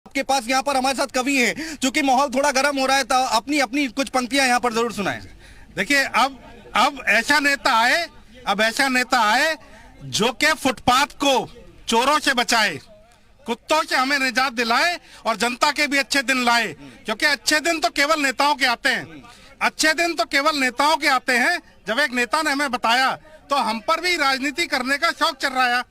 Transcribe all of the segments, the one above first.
आपके पास यहाँ पर हमारे साथ कवि हैं, क्योंकि माहौल थोड़ा गर्म हो रहा है, तो अपनी अपनी कुछ पंक्तियां यहाँ पर जरूर सुनाएं। देखिए, अब ऐसा नेता आए जो के फुटपाथ को चोरों से बचाए, कुत्तों से हमें निजात दिलाए और जनता के भी अच्छे दिन लाए। क्योंकि अच्छे दिन तो केवल नेताओं के आते हैं, अच्छे दिन तो केवल नेताओं के आते हैं। जब एक नेता ने हमें बताया तो हम पर भी राजनीति करने का शौक चल रहा है।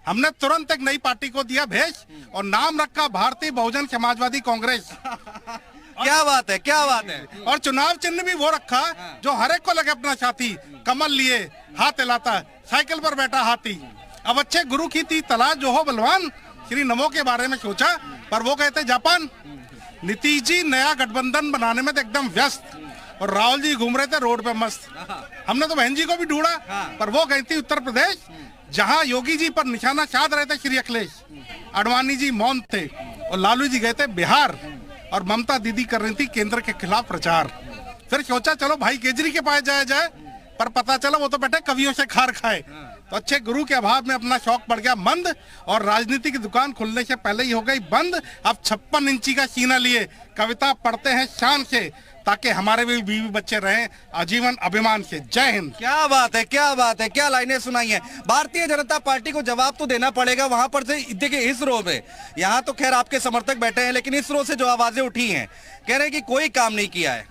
हमने तुरंत एक नई पार्टी को दिया भेज और नाम रखा भारतीय बहुजन समाजवादी कांग्रेस। क्या बात है, क्या बात है। और चुनाव चिन्ह भी वो रखा जो हर एक को लगे अपना साथी, कमल लिए हाथ हिलाता, साइकिल पर बैठा हाथी। अब अच्छे गुरु की थी तलाश जो हो बलवान, श्री नमो के बारे में सोचा पर वो कहते जापान। नीतीश जी नया गठबंधन बनाने में तो एकदम व्यस्त और राहुल जी घूम रहे थे रोड पे मस्त। हमने तो बहन जी को भी ढूंढा पर वो गई थी उत्तर प्रदेश, जहां योगी जी पर निशाना साध रहे थे श्री अखिलेश। आडवाणी जी मौन थे और लालू जी गए थे बिहार और ममता दीदी कर रही थी केंद्र के खिलाफ प्रचार। फिर सोचा चलो भाई केजरी के पास जाया जाए, पर पता चला वो तो बैठे कवियों से खार खाए। तो अच्छे गुरु के अभाव में अपना शौक बढ़ गया मंद और राजनीति की दुकान खुलने से पहले ही हो गई बंद। अब 56 इंची का सीना लिए कविता पढ़ते हैं शान से, ताकि हमारे भी बीवी बच्चे रहें आजीवन अभिमान से। जय हिंद। क्या बात है, क्या बात है, क्या लाइनें सुनाई हैं। भारतीय जनता पार्टी को जवाब तो देना पड़ेगा वहां पर से। देखिए इसरो में, यहाँ तो खैर आपके समर्थक बैठे हैं, लेकिन इसरो से जो आवाजें उठी हैं, कह रहे हैं कि कोई काम नहीं किया है।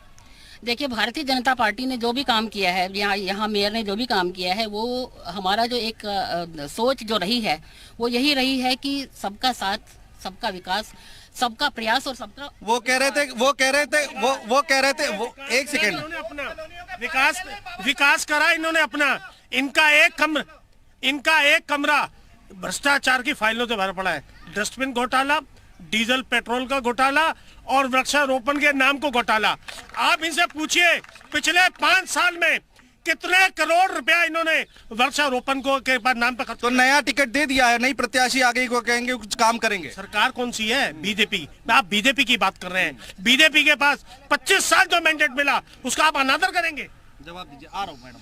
देखिए, भारतीय जनता पार्टी ने जो भी काम किया है, यहाँ मेयर ने जो भी काम किया है, वो हमारा जो एक सोच जो रही है वो यही रही है कि सबका साथ, सबका विकास, सबका प्रयास और सबका। वो कह रहे थे एक सेकेंड, अपना विकास करा इन्होंने अपना। इनका एक कमरा भ्रष्टाचार की फाइलों से भरा पड़ा है। डस्टबिन घोटाला, डीजल पेट्रोल का घोटाला और वृक्षारोपण के नाम को घोटाला। आप इनसे पूछिए पिछले 5 साल में कितने करोड़ रुपया इन्होंने वृक्षारोपण को के नाम पर खर्च। तो नया टिकट दे दिया है, नई प्रत्याशी आ गई को कहेंगे कुछ काम करेंगे। सरकार कौन सी है? बीजेपी। आप बीजेपी की बात कर रहे हैं। बीजेपी के पास 25 साल जो मैंडेट मिला उसका आप अनादर करेंगे? जवाब दीजिए। आ रहा हूँ मैडम।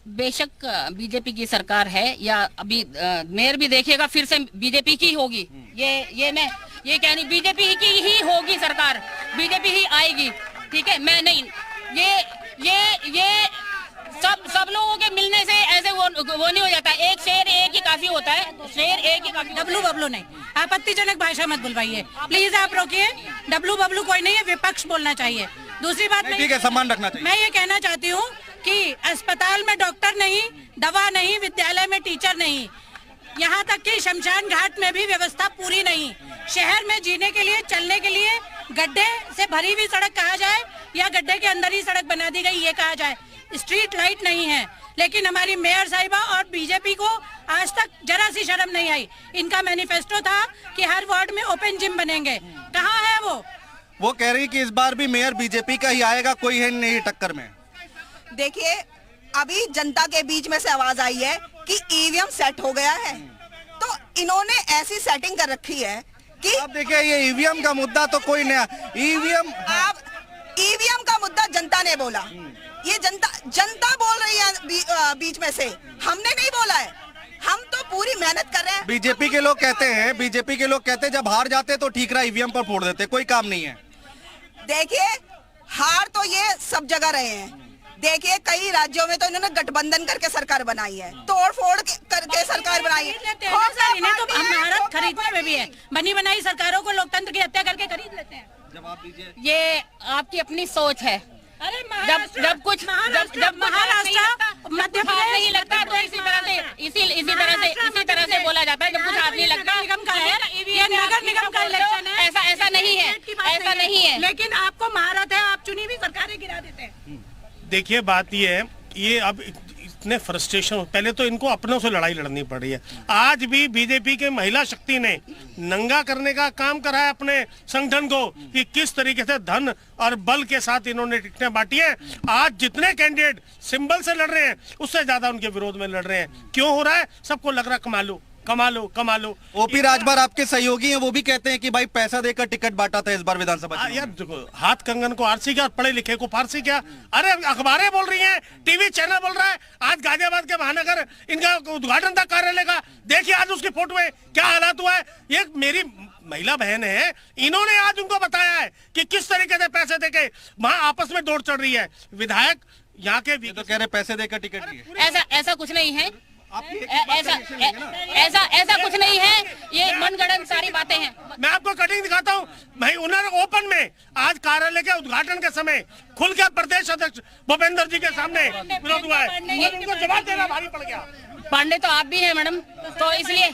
बेशक बीजेपी की सरकार है, या अभी मेयर भी देखिएगा फिर से बीजेपी की होगी। ये कहनी बीजेपी की ही होगी सरकार, बीजेपी ही आएगी। ठीक है, मैं नहीं, ये सब लोगों के मिलने से ऐसे वो नहीं हो जाता। एक शेर एक ही काफी होता है, शेर एक ही काफी। डब्लू बबलू नहीं, आपत्तिजनक भाषा मत बुलवाइए प्लीज, आप रोकिए। डब्लू बबलू कोई नहीं है, विपक्ष बोलना चाहिए। दूसरी बात, ठीक है, सम्मान रखना चाहिए। मैं ये कहना चाहती हूँ कि अस्पताल में डॉक्टर नहीं, दवा नहीं, विद्यालय में टीचर नहीं, यहाँ तक कि शमशान घाट में भी व्यवस्था पूरी नहीं। शहर में जीने के लिए, चलने के लिए गड्ढे से भरी हुई सड़क कहा जाए या गड्ढे के अंदर ही सड़क बना दी गई ये कहा जाए। स्ट्रीट लाइट नहीं है। लेकिन हमारी मेयर साहिबा और बीजेपी को आज तक जरा सी शर्म नहीं आई। इनका मैनिफेस्टो था कि हर वार्ड में ओपन जिम बनेंगे, कहाँ है वो कह रही कि इस बार भी मेयर बीजेपी का ही आएगा, कोई है नहीं टक्कर में। देखिए, अभी जनता के बीच में से आवाज आई है कि ईवीएम सेट हो गया है, तो इन्होंने ऐसी सेटिंग कर रखी है कि अब देखिए ये ईवीएम का मुद्दा तो कोई नया ईवीएम का मुद्दा जनता ने बोला। ये जनता बोल रही है बीच में से, हमने नहीं बोला है। हम तो पूरी मेहनत कर रहे हैं। बीजेपी के लोग कहते हैं जब हार जाते तो ठीक रहा, ईवीएम पर फोड़ देते, कोई काम नहीं है। देखिए, हार तो ये सब जगह रहे हैं। देखिए, कई राज्यों में तो इन्होंने गठबंधन करके सरकार बनाई है, तोड़ फोड़ करके सरकार बनाई है। इन्हें तो भारत खरीदने में भी है, बनी बनाई सरकारों को लोकतंत्र की हत्या करके खरीद लेते हैं। जवाब दीजिए। ये आपकी अपनी सोच है। अरे जब महाराष्ट्र मध्य प्रदेश नहीं लगता तो इसी तरह से बोला जाता है। जब कुछ हाथ नहीं लगता, निगम का है, ये नगर निगम का इलेक्शन है। ऐसा नहीं है। लेकिन आपको महारत है, आप चुनी हुई सरकारें गिरा देते हैं। देखिए, बात ये है, ये अब इतने फ्रस्ट्रेशन, पहले तो इनको अपनों से लड़ाई लड़नी पड़ रही है। आज भी बीजेपी के महिला शक्ति ने नंगा करने का काम करा है अपने संगठन को कि किस तरीके से धन और बल के साथ इन्होंने टिकटें बांटी हैं। आज जितने कैंडिडेट सिंबल से लड़ रहे हैं उससे ज्यादा उनके विरोध में लड़ रहे हैं। क्यों हो रहा है? सबको लग रहा है कमा लो। ओपी राजभर आपके सहयोगी हैं, वो भी कहते हैं कि भाई पैसा देकर टिकट बांटा था इस बार विधानसभा। यार देखो, हाथ कंगन को आरसी क्या, पढ़े लिखे को फारसी क्या? अरे अखबारें बोल रही हैं, टीवी चैनल बोल रहा है। आज गाजियाबाद के महानगर इनका उद्घाटन था कार्यालय का, देखिए आज उसकी फोटो में क्या हालात हुआ है। ये महिला बहन है, इन्होंने आज उनको बताया है कि किस तरीके से पैसे देके वहां आपस में दौड़ चढ़ रही है। विधायक यहाँ के तो कह रहे पैसे देकर टिकट दिए। ऐसा कुछ नहीं है, ऐसा कुछ नहीं है, ये मनगढ़ंत सारी बातें हैं। मैं आपको कटिंग दिखाता हूँ भाई, उन्होंने ओपन में आज कार्यालय के उद्घाटन के समय खुल के प्रदेश अध्यक्ष भूपेंद्र जी के सामने विरोध हुआ है और उनको जवाब देना भारी पड़ गया। पांडे तो आप भी हैं मैडम, तो इसलिए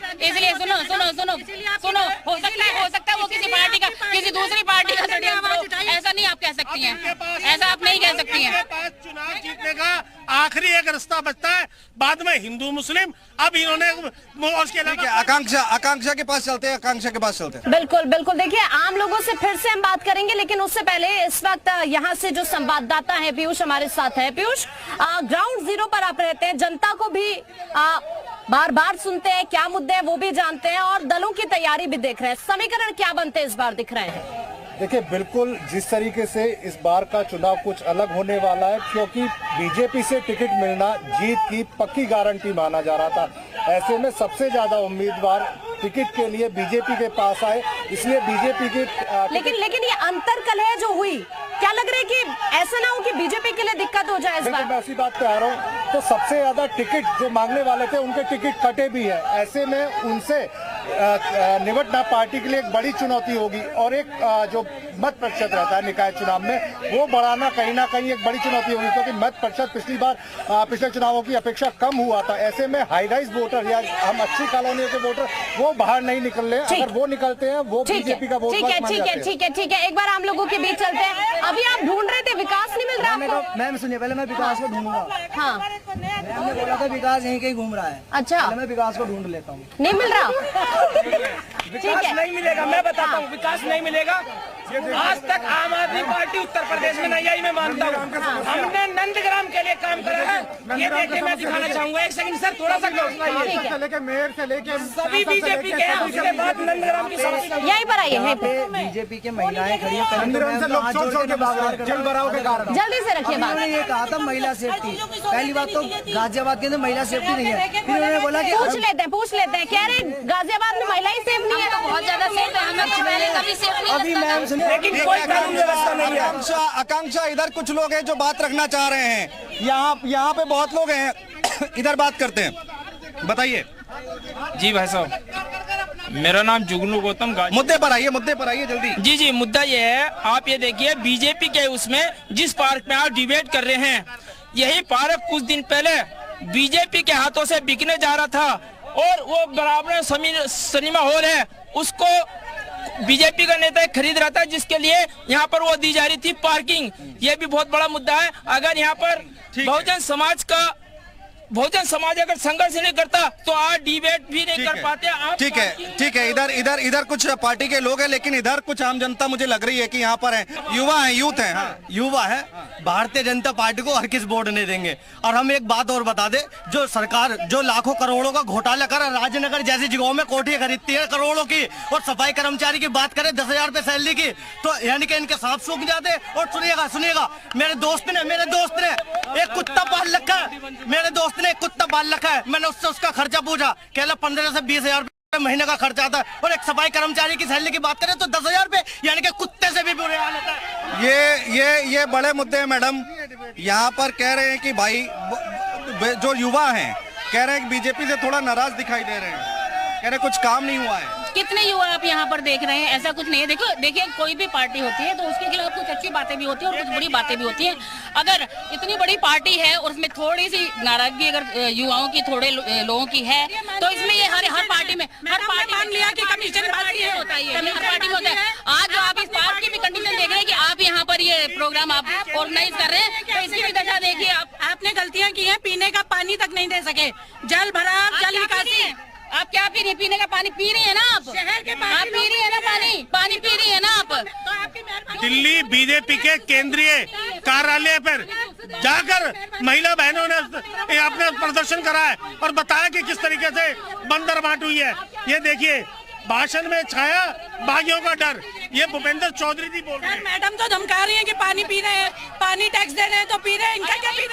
सुनो हो सकता है वो किसी पार्टी का, किसी दूसरी पार्टी का षड्यंत्र हो, ऐसा नहीं आप कह सकती हैं, ऐसा आप नहीं कह सकती हैं। चुनाव जीतने का आखिरी एक रास्ता बचता है, बाद में हिंदू मुस्लिम। अब इन्होंने आकांक्षा के पास चलते हैं, बिल्कुल बिल्कुल। देखिए, आम लोगों से फिर से हम बात करेंगे, लेकिन उससे पहले इस वक्त यहाँ से जो संवाददाता है पीयूष हमारे साथ है। पीयूष, ग्राउंड जीरो पर आप रहते हैं, जनता को भी बार बार सुनते हैं, क्या मुद्दे हैं वो भी जानते हैं और दलों की तैयारी भी देख रहे हैं। समीकरण क्या बनते इस बार दिख रहे हैं? देखिए, बिल्कुल जिस तरीके से इस बार का चुनाव कुछ अलग होने वाला है, क्योंकि बीजेपी से टिकट मिलना जीत की पक्की गारंटी माना जा रहा था। ऐसे में सबसे ज्यादा उम्मीदवार टिकट के लिए बीजेपी के पास आए, इसलिए बीजेपी की लेकिन ये अंतर्कलह जो हुई, क्या लग रहा है कि ऐसा ना हो कि बीजेपी के लिए दिक्कत हो जाए इस बार? मैं ऐसी बात कह रहा हूँ, तो सबसे ज्यादा टिकट जो मांगने वाले थे उनके टिकट कटे भी है। ऐसे में उनसे निपटना पार्टी के लिए एक बड़ी चुनौती होगी और एक जो मत प्रतिशत रहता है निकाय चुनाव में, वो बढ़ाना कहीं ना कहीं एक बड़ी चुनौती होगी, क्योंकि मत प्रतिशत पिछले चुनावों की अपेक्षा कम हुआ था। ऐसे में हाई राइज वोटर या हम अच्छी कॉलोनियों के वोटर वो बाहर नहीं निकल रहे, अगर वो निकलते हैं वो बीजेपी का वोट। ठीक है, एक बार हम लोगों के बीच चलते हैं। अभी आप ढूंढ रहे थे, विकास नहीं मिल रहा आपको? मैम सुनिए, पहले मैं विकास को ढूंढूंगा। हाँ, मैंने बोला था विकास यहीं कहीं घूम रहा है। अच्छा, मैं विकास को ढूंढ लेता हूँ। नहीं मिल रहा? विकास नहीं मिलेगा, मैं बताता हूँ, विकास नहीं मिलेगा। आज तक आम आदमी पार्टी उत्तर प्रदेश में नहीं आई, मैं मानता हूँ। हमने नंदग्राम के लिए काम करा है, ये देखिए मैं दिखाना चाहूंगा। एक सेकंड सर, थोड़ा सा मेयर से लेके सभी बीजेपी के हैं, उसके बाद नंदग्राम की यहीं पर आइए। बीजेपी के महिलाएं खड़ी है, जल्दी से रखिए बात। उन्होंने ये कहा था महिला सेफ्टी। पहली बात तो गाजियाबाद के अंदर महिला सेफ्टी नहीं है, फिर उन्होंने बोला कि पूछ लेते हैं, कह रहे गाजियाबाद में महिलाएं सेफ नहीं है, तो बहुत ज्यादा सेफ है, हमें तो पहले कभी सेफ नहीं। अभी मैम सुनिए, लेकिन कोई कानून व्यवस्था नहीं है। आकांक्षा, इधर कुछ लोग हैं जो बात रखना चाह रहे हैं, यहाँ पे बहुत लोग हैं, इधर बात करते हैं, बताइए। जी भाई साहब, मेरा नाम जुगनू गौतम। मुद्दे पर आइए जल्दी। जी, मुद्दा ये है, आप ये देखिए बीजेपी के उसमें जिस पार्क में आप डिबेट कर रहे हैं, यही पार्क कुछ दिन पहले बीजेपी के हाथों से बिकने जा रहा था और वो बराबर सिनेमा हॉल है, उसको बीजेपी का नेता खरीद रहा था, जिसके लिए यहाँ पर वो दी जा रही थी पार्किंग। ये भी बहुत बड़ा मुद्दा है। अगर यहाँ पर बहुजन समाज अगर संघर्ष नहीं करता तो आज डिबेट भी नहीं कर पाते। ठीक है, इधर कुछ पार्टी के लोग हैं, लेकिन इधर कुछ आम जनता मुझे लग रही है कि यहाँ पर है, युवा है, यूथ है। हाँ। युवा है। भारतीय जनता पार्टी को हर किस वोट नहीं देंगे। और हम एक बात और बता दे, जो सरकार जो लाखों करोड़ों का घोटाला कर, राजनगर जैसी जगहों में कोठियां खरीदती है करोड़ों की, और सफाई कर्मचारी की बात करें 10,000 रुपए सैलरी की, तो यानी कि इनके सांप सूख जाते। और सुनिएगा, मेरे दोस्त ने एक कुत्ता पाल रखा है, कुत्ता पाल रखा है। मैंने उससे उसका खर्चा पूछा, कहला 15 से 20,000 रुपए महीने का खर्चा आता है। और एक सफाई कर्मचारी की सैलरी की बात करें तो 10,000 रुपए, यानी कि कुत्ते से भी बुरे हाल होता है। ये बड़े मुद्दे हैं मैडम। यहाँ पर कह रहे हैं कि भाई जो युवा हैं कह रहे हैं कि बीजेपी से थोड़ा नाराज दिखाई दे रहे हैं, कह रहे कुछ काम नहीं हुआ है। कितने युवा आप यहाँ पर देख रहे हैं, ऐसा कुछ नहीं है। देखिए कोई भी पार्टी होती है तो उसके खिलाफ कुछ अच्छी बातें भी होती है और कुछ बुरी बातें भी होती हैं। अगर इतनी बड़ी पार्टी है और उसमें थोड़ी सी नाराजगी अगर युवाओं की, थोड़े लोगों की है, तो इसमें ये हर पार्टी में मान लिया कि कंडीशन होता है, हर पार्टी में होता है। आज आप इस पार्क की भी कंडीशन देख रहे हैं कि आप यहाँ पर ये प्रोग्राम आप ऑर्गेनाइज कर रहे हैं, तो इसकी भी दशा देखिए। आपने गलतियाँ की है, पीने का पानी तक नहीं दे सके, जल भराव, जल निकासी। आप क्या पी रही है? पीने का पानी पी रही है ना आप? शहर के आप पी रही है ना पानी पी रही है ना आप? तो आपकी मेहरबानी। दिल्ली बीजेपी के केंद्रीय कार्यालय पर जाकर महिला बहनों ने अपना प्रदर्शन करा है और बताया कि किस तरीके से बंदर बांट हुई है। ये देखिए, भाषण में छाया बागियों का डर। ये भूपेंद्र चौधरी जी बोल रहे हैं। मैडम तो धमका रही है कि पानी पी रहे हैं, पानी टैक्स दे रहे हैं तो पी रहे हैं, इनका क्या पी रहे हैं?